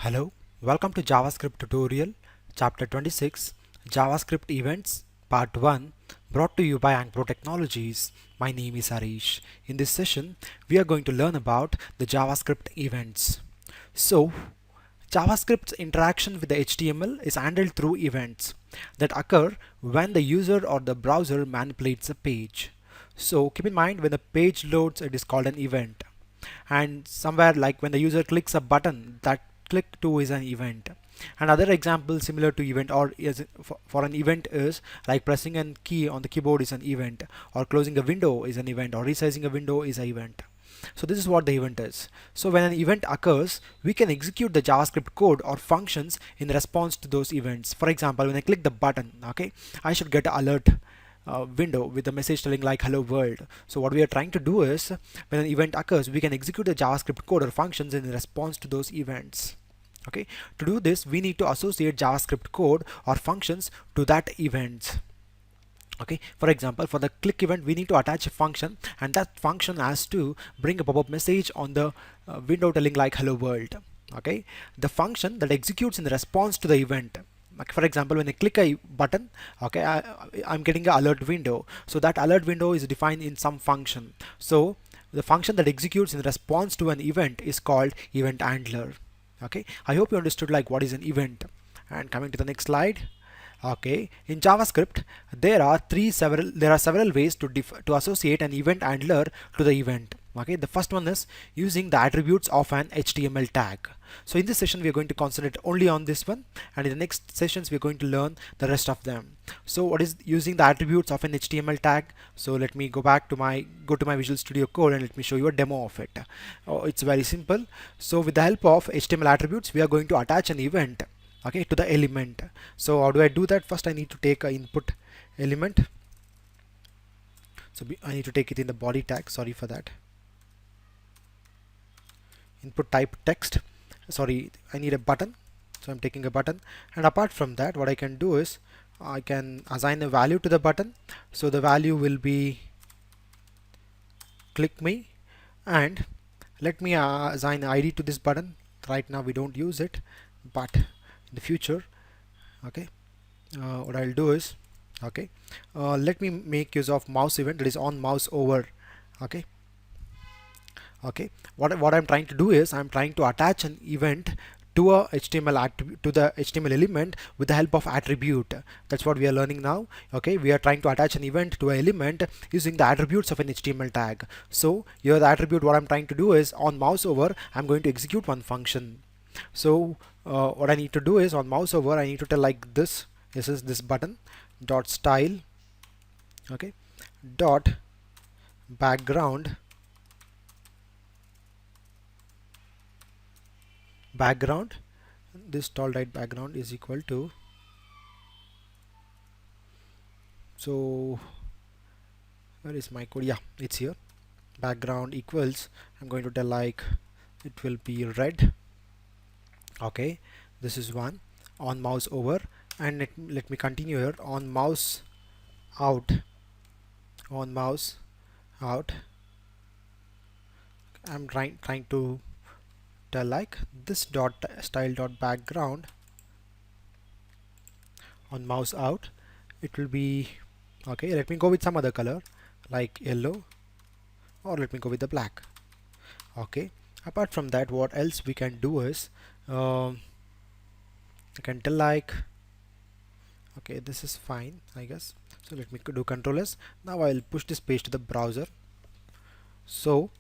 Hello, welcome to JavaScript tutorial, chapter 26, JavaScript Events, part 1, brought to you by Ankpro Technologies. My name is Harish. In this session, we are going to learn about the JavaScript events. So, JavaScript's interaction with the HTML is handled through events that occur when the user or the browser manipulates a page. So, keep in mind when the page loads, it is called an event. And somewhere like when the user clicks a button, that click to is an event. Another example similar to event or is for an event is like pressing a key on the keyboard is an event, or closing a window is an event, or resizing a window is an event. So this is what the event is. So when an event occurs, we can execute the JavaScript code or functions in response to those events. For example, when I click the button, okay, I should get an alert window with a message telling like hello world. So what we are trying to do is when an event occurs, we can execute the JavaScript code or functions in response to those events. Okay, to do this we need to associate JavaScript code or functions to that event. Okay, for example, for the click event we need to attach a function, and that function has to bring a pop-up message on the window telling like hello world. Okay, the function that executes in response to the event, like for example when I click a button, okay, I'm getting an alert window, so that alert window is defined in some function. So the function that executes in response to an event is called event handler. Okay, I hope you understood like what is an event. And coming to the next slide. Okay, in JavaScript there are several ways to associate an event handler to the event. Okay, the first one is using the attributes of an HTML tag. So in this session we are going to concentrate only on this one, and in the next sessions we are going to learn the rest of them. So what is using the attributes of an HTML tag? So let me go to my Visual Studio Code and let me show you a demo of it. Oh, it's very simple. So with the help of HTML attributes we are going to attach an event, okay, to the element. So how do I do that? First I need to take an input element. So I need to take it in the body tag, sorry for that. Input type text, sorry, I need a button, so I'm taking a button. And apart from that, what I can do is I can assign a value to the button. So the value will be click me, and let me assign ID to this button. Right now we don't use it, but in the future, okay, what I'll do is, okay, let me make use of mouse event, that is on mouse over. Okay, what I'm trying to do is I'm trying to attach an event to a HTML attribute, to the HTML element, with the help of attribute. That's what we are learning now. Okay, we are trying to attach an event to an element using the attributes of an HTML tag. So here the attribute, what I'm trying to do is on mouse over I'm going to execute one function. So what I need to do is on mouse over I need to tell like this is this button dot style, okay, dot background this tall right background is equal to, so where is my code? Yeah, it's here. Background equals, I'm going to tell like it will be red. Okay, this is one on mouse over, and let me continue here on mouse out, I'm trying to tell like this dot style dot background on mouse out, it will be, okay, let me go with some other color like yellow, or let me go with the black. Okay, apart from that, what else we can do is I can tell like, okay, this is fine I guess. So let me do Ctrl S. Now I'll push this page to the browser. So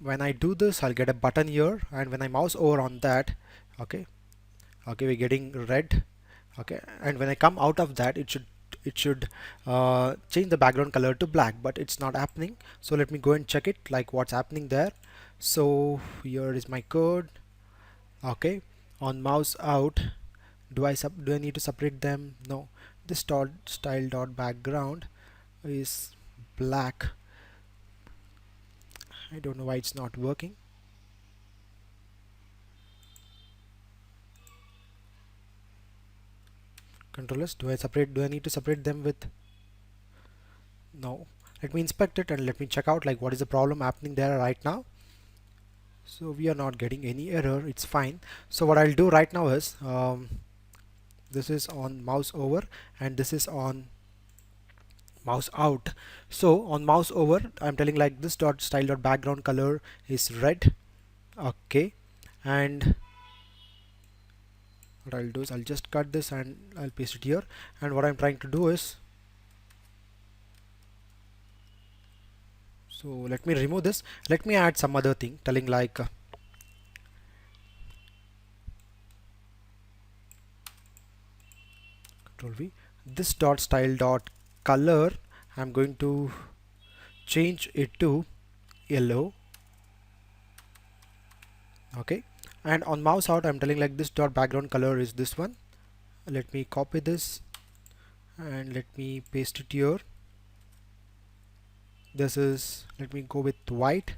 when I do this I'll get a button here, and when I mouse over on that, okay, we're getting red. Okay, and when I come out of that it should change the background color to black, but it's not happening. So let me go and check it like what's happening there. So here is my code. Okay, on mouse out, do I need to separate them? No, this dot style dot background is black. I don't know why it's not working. Control S, do I need to separate them with, no. Let me inspect it and let me check out like what is the problem happening there right now. So we are not getting any error, it's fine. So what I'll do right now is this is on mouse over and this is on mouse out. So on mouse over I'm telling like this dot style dot background color is red. Okay, and what I'll do is I'll just cut this and I'll paste it here, and what I'm trying to do is, so let me remove this, let me add some other thing telling like Control V, this dot style dot color I'm going to change it to yellow. Okay, and on mouse out I'm telling like this dot background color is this one. Let me copy this and let me paste it here. This is, let me go with white.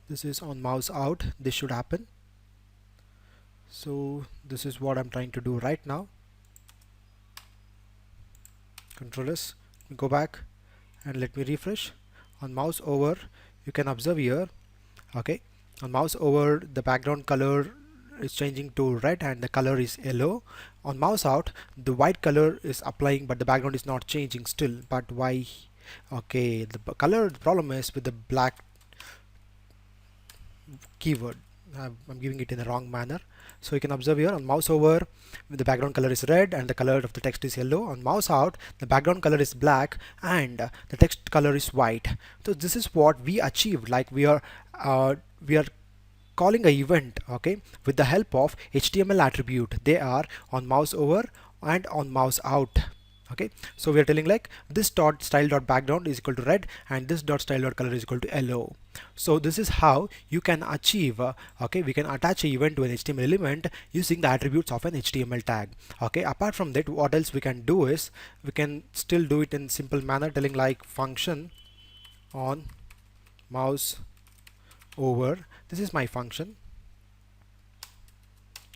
This is on mouse out, this should happen. So this is what I'm trying to do right now. Control S, go back and let me refresh. On mouse over you can observe here, okay, on mouse over the background color is changing to red and the color is yellow. On mouse out the white color is applying but the background is not changing still. But why? Okay, the color problem is with the black keyword. I'm giving it in the wrong manner. So you can observe here on mouse over the background color is red and the color of the text is yellow. On mouse out the background color is black and the text color is white. So this is what we achieved, like we are calling a event, okay, with the help of HTML attribute. They are on mouse over and on mouse out. Okay, so we are telling like this dot style dot background is equal to red and this dot style dot color is equal to yellow. So this is how you can achieve okay, we can attach an event to an HTML element using the attributes of an HTML tag. Okay, apart from that, what else we can do is we can still do it in simple manner, telling like function on mouse over. This is my function.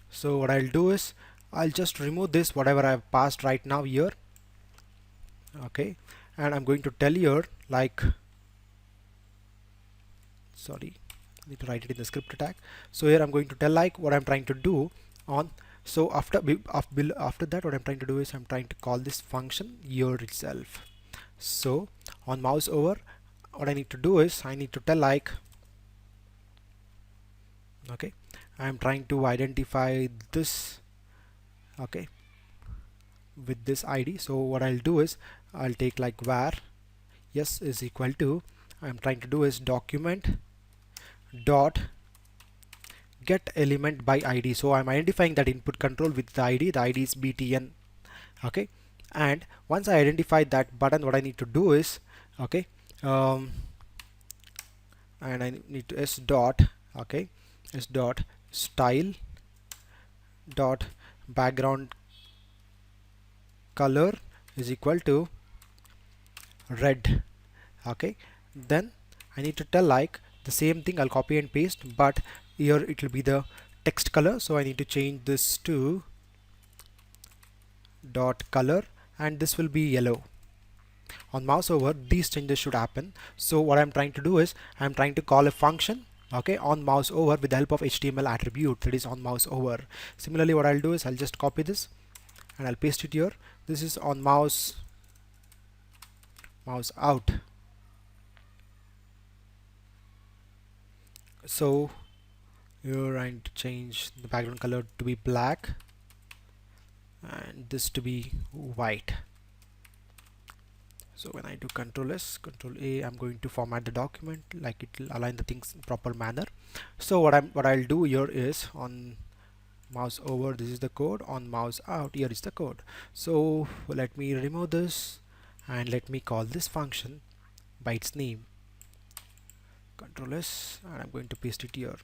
So what I'll do is I'll just remove this whatever I've passed right now here. Okay, and I'm going to tell here like, sorry, I need to write it in the script tag. So here I'm going to tell like what I'm trying to do on. So after that what I'm trying to do is I'm trying to call this function here itself. So on mouse over what I need to do is I need to tell like, okay, I'm trying to identify this, okay, with this ID. So what I'll do is I'll take like var yes is equal to, I'm trying to do is document dot get element by ID. So I'm identifying that input control with the ID is btn. Okay, and once I identify that button, what I need to do is, okay, and I need to s dot, okay, s dot style dot background color is equal to red. Okay, then I need to tell like the same thing, I'll copy and paste, but here it will be the text color. So I need to change this to dot color and this will be yellow. On mouse over these changes should happen. So what I'm trying to do is I'm trying to call a function, okay, on mouse over with the help of HTML attribute, that is on mouse over. Similarly what I'll do is I'll just copy this and I'll paste it here. This is on mouse out. So you're trying to change the background color to be black and this to be white. So when I do Control S, Control A, I'm going to format the document like it will align the things in proper manner. So what I'll do here is on mouse over, this is the code, on mouse out, here is the code. So let me remove this and let me call this function by its name. Control S, and I'm going to paste it here.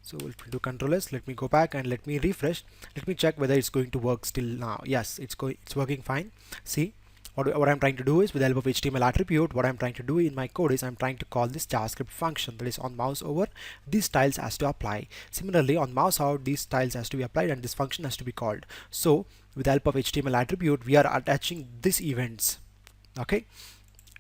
So we'll do Control S, let me go back and let me refresh. Let me check whether it's going to work still now. Yes, it's working fine. See, what I'm trying to do is with the help of HTML attribute, what I'm trying to do in my code is I'm trying to call this JavaScript function, that is on mouse over these styles has to apply. Similarly on mouse out these styles has to be applied and this function has to be called. So with the help of HTML attribute we are attaching these events. Okay,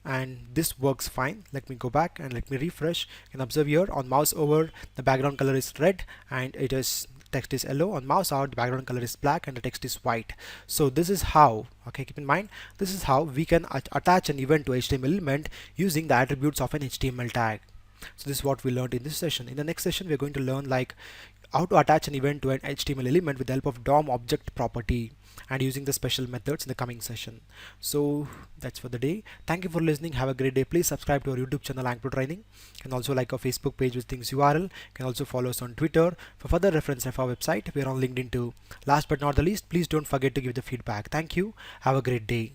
and this works fine. Let me go back and let me refresh. You can observe here on mouse over the background color is red and it is text is yellow. On mouse out the background color is black and the text is white. So this is how, okay, keep in mind, this is how we can attach an event to HTML element using the attributes of an HTML tag. So this is what we learned in this session. In the next session we're going to learn like how to attach an event to an HTML element with the help of DOM object property and using the special methods in the coming session. So that's for the day. Thank you for listening. Have a great day. Please subscribe to our YouTube channel Ankpro Training. You can also like our Facebook page with links URL. You can also follow us on Twitter. For further reference of our website, we are on LinkedIn too. Last but not the least, please don't forget to give the feedback. Thank you. Have a great day.